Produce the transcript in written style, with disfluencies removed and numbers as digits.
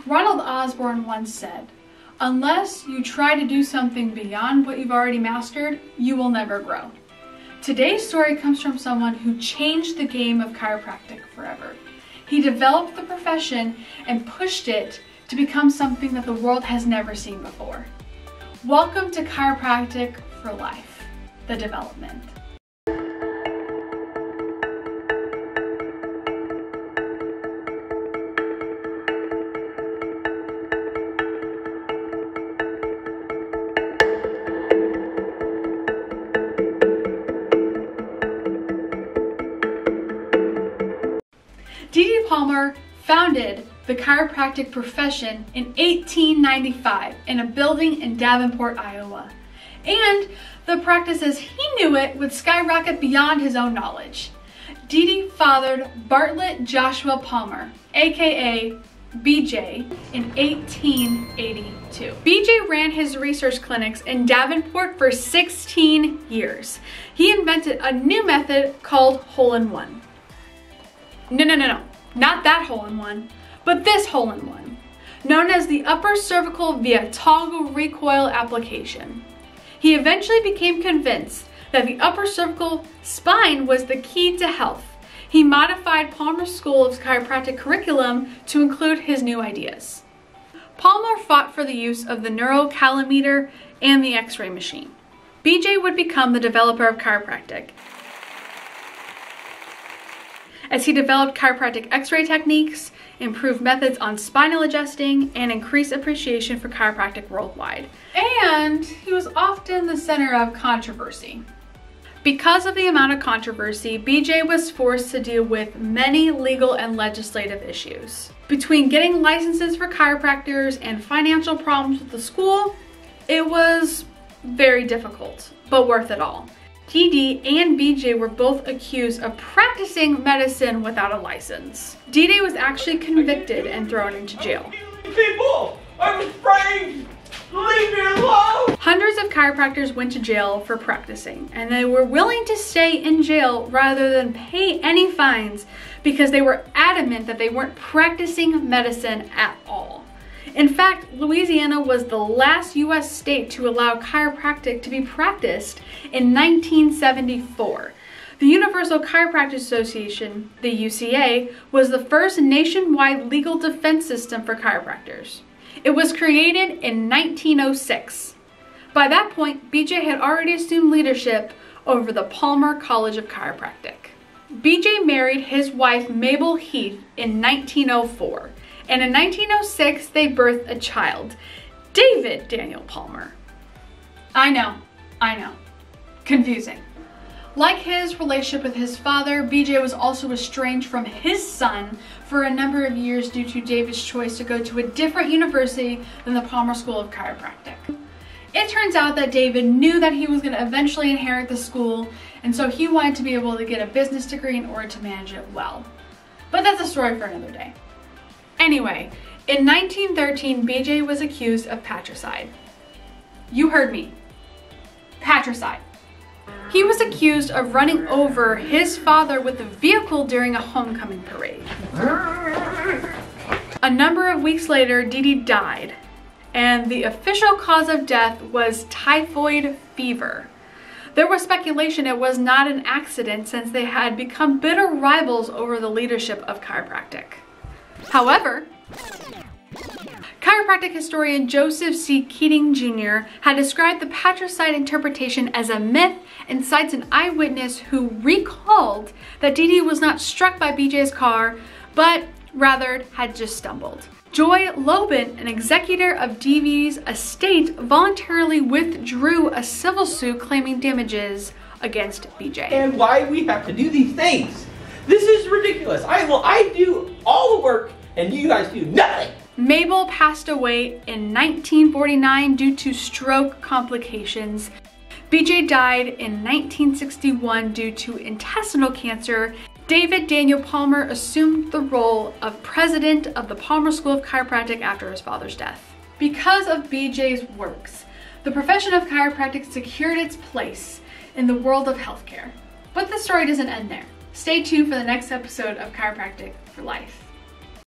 Ronald Osborne once said, "Unless you try to do something beyond what you've already mastered, you will never grow." Today's story comes from someone who changed the game of chiropractic forever. He developed the profession and pushed it to become something that the world has never seen before. Welcome to Chiropractic for Life, the development. D.D. Palmer founded the chiropractic profession in 1895 in a building in Davenport, Iowa. And the practice as he knew it would skyrocket beyond his own knowledge. D.D. fathered Bartlett Joshua Palmer, aka BJ, in 1882. BJ ran his research clinics in Davenport for 16 years. He invented a new method called hole-in-one. No, not that hole-in-one, but this hole-in-one, known as the upper cervical via toggle recoil application. He eventually became convinced that the upper cervical spine was the key to health. He modified Palmer's School of Chiropractic curriculum to include his new ideas. Palmer fought for the use of the neurocalorimeter and the X-ray machine. BJ would become the developer of chiropractic, as he developed chiropractic X-ray techniques, improved methods on spinal adjusting, and increased appreciation for chiropractic worldwide. And he was often the center of controversy. Because of the amount of controversy, BJ was forced to deal with many legal and legislative issues. Between getting licenses for chiropractors and financial problems with the school, it was very difficult, but worth it all. D.D. and BJ were both accused of practicing medicine without a license. D.D. was actually convicted and thrown into jail. People, I'm afraid. Leave me alone! Hundreds of chiropractors went to jail for practicing, and they were willing to stay in jail rather than pay any fines because they were adamant that they weren't practicing medicine at all. In fact, Louisiana was the last U.S. state to allow chiropractic to be practiced in 1974. The Universal Chiropractic Association, the UCA, was the first nationwide legal defense system for chiropractors. It was created in 1906. By that point, BJ had already assumed leadership over the Palmer College of Chiropractic. BJ married his wife Mabel Heath in 1904. And in 1906, they birthed a child, David Daniel Palmer. I know. Confusing. Like his relationship with his father, BJ was also estranged from his son for a number of years due to David's choice to go to a different university than the Palmer School of Chiropractic. It turns out that David knew that he was going to eventually inherit the school, and so he wanted to be able to get a business degree in order to manage it well. But that's a story for another day. Anyway, in 1913, BJ was accused of patricide. You heard me. Patricide. He was accused of running over his father with a vehicle during a homecoming parade. A number of weeks later, D.D. died, and the official cause of death was typhoid fever. There was speculation it was not an accident since they had become bitter rivals over the leadership of chiropractic. However, chiropractic historian Joseph C. Keating Jr. had described the patricide interpretation as a myth and cites an eyewitness who recalled that D.D. was not struck by BJ's car, but rather had just stumbled. Joy Lobin, an executor of D.D.'s estate, voluntarily withdrew a civil suit claiming damages against BJ. And why we have to do these things? This is ridiculous. I do all the work and you guys do nothing. Mabel passed away in 1949 due to stroke complications. BJ died in 1961 due to intestinal cancer. David Daniel Palmer assumed the role of president of the Palmer School of Chiropractic after his father's death. Because of BJ's works, the profession of chiropractic secured its place in the world of healthcare. But the story doesn't end there. Stay tuned for the next episode of Chiropractic for Life.